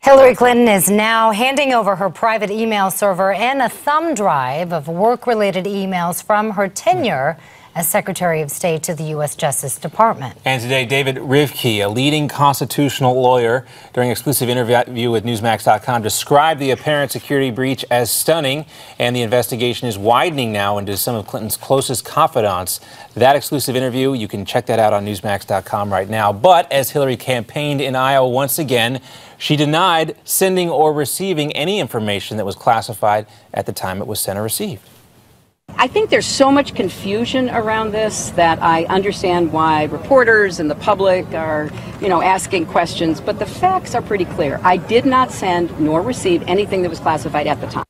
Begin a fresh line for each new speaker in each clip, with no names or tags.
Hillary Clinton is now handing over her private email server and a thumb drive of work-related emails from her tenure as Secretary of State to the U.S. Justice Department.
And today, David Rivke, a leading constitutional lawyer, during an exclusive interview with Newsmax.com, described the apparent security breach as stunning, and the investigation is widening now into some of Clinton's closest confidants. That exclusive interview, you can check that out on Newsmax.com right now. But as Hillary campaigned in Iowa once again, she denied sending or receiving any information that was classified at the time it was sent or received.
I think there's so much confusion around this that I understand why reporters and the public are, asking questions, but the facts are pretty clear. I did not send nor receive anything that was classified at the time.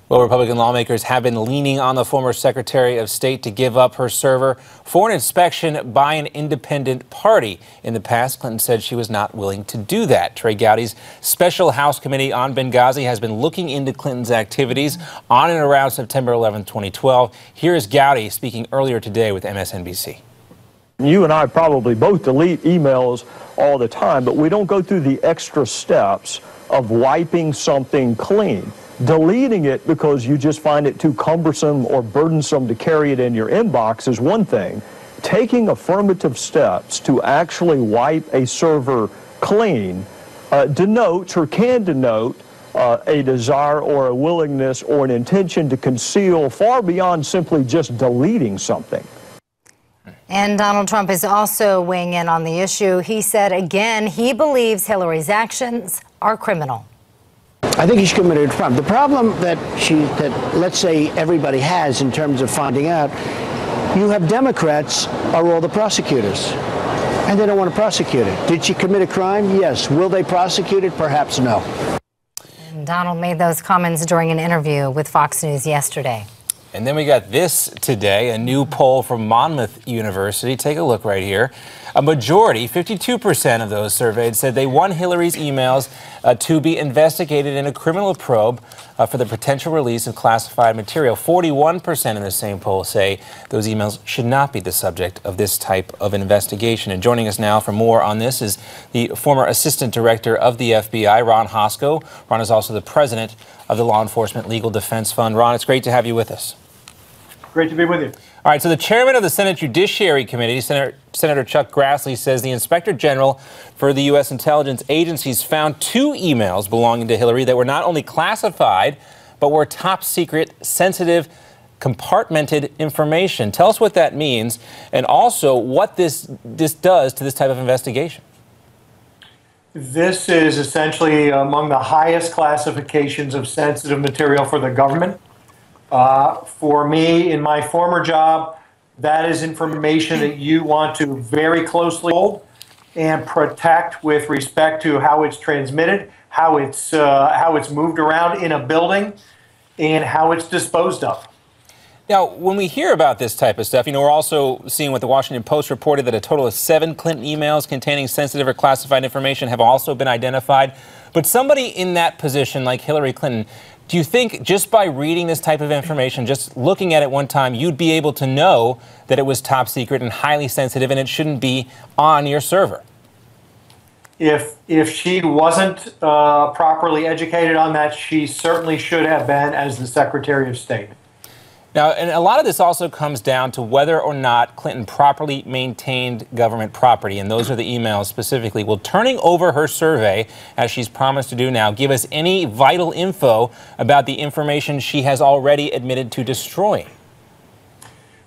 Well, Republican lawmakers have been leaning on the former Secretary of State to give up her server for an inspection by an independent party. In the past, Clinton said she was not willing to do that. Trey Gowdy's Special House Committee on Benghazi has been looking into Clinton's activities on and around September 11, 2012. Here is Gowdy speaking earlier today with MSNBC.
You and I probably both delete emails all the time, but we don't go through the extra steps of wiping something clean. Deleting it because you just find it too cumbersome or burdensome to carry it in your inbox is one thing. Taking affirmative steps to actually wipe a server clean denotes or can denote a desire or a willingness or an intention to conceal far beyond simply just deleting something.
And Donald Trump is also weighing in on the issue. He said again he believes Hillary's actions are criminal.
I think he's committed a crime. The problem that let's say everybody has in terms of finding out, you have Democrats are all the prosecutors, and they don't want to prosecute it. Did she commit a crime? Yes. Will they prosecute it? Perhaps no.
And Donald made those comments during an interview with Fox News yesterday.
And then we got this today, a new poll from Monmouth University. Take a look right here. A majority, 52% of those surveyed, said they want Hillary's emails to be investigated in a criminal probe for the potential release of classified material. 41% in the same poll say those emails should not be the subject of this type of investigation. And joining us now for more on this is the former Assistant Director of the FBI, Ron Hosko. Ron is also the President of the Law Enforcement Legal Defense Fund. Ron, it's great to have you with us.
Great to be with you.
All right, so the chairman of the Senate Judiciary Committee, Senator Chuck Grassley, says the Inspector General for the U.S. intelligence agencies found 2 emails belonging to Hillary that were not only classified, but were top secret, sensitive, compartmented information. Tell us what that means, and also what this does to this type of investigation.
This is essentially among the highest classifications of sensitive material for the government. For me, in my former job, that is information that you want to very closely hold and protect with respect to how it's transmitted, how it's moved around in a building, and how it's disposed of.
Now, when we hear about this type of stuff, we're also seeing what the Washington Post reported, that a total of 7 Clinton emails containing sensitive or classified information have also been identified. But somebody in that position, like Hillary Clinton, do you think just by reading this type of information, just looking at it one time, you'd be able to know that it was top secret and highly sensitive and it shouldn't be on your server?
If she wasn't properly educated on that, she certainly should have been as the Secretary of State.
Now, and a lot of this also comes down to whether or not Clinton properly maintained government property, and those are the emails specifically. Will turning over her survey, as she's promised to do now, give us any vital info about the information she has already admitted to destroying?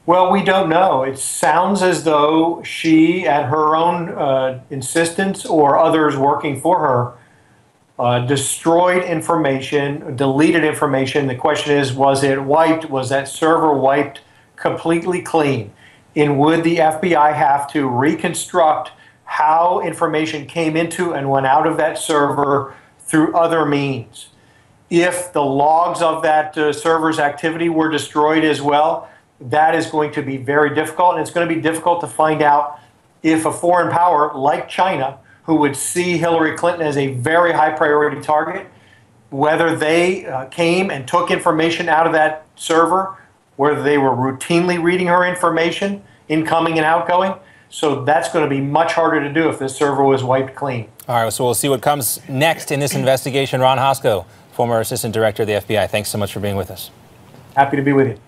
Well, we don't know. It sounds as though she, at her own insistence or others working for her, destroyed information, deleted information. The question is, was it wiped? Was that server wiped completely clean? And would the FBI have to reconstruct how information came into and went out of that server through other means? If the logs of that server's activity were destroyed as well, that is going to be very difficult, and it's going to be difficult to find out if a foreign power like China, who would see Hillary Clinton as a very high priority target, whether they came and took information out of that server, whether they were routinely reading her information, incoming and outgoing. So that's going to be much harder to do if this server was wiped clean.
All right, so we'll see what comes next in this investigation. Ron Hosko, former Assistant Director of the FBI, thanks so much for being with us.
Happy to be with you.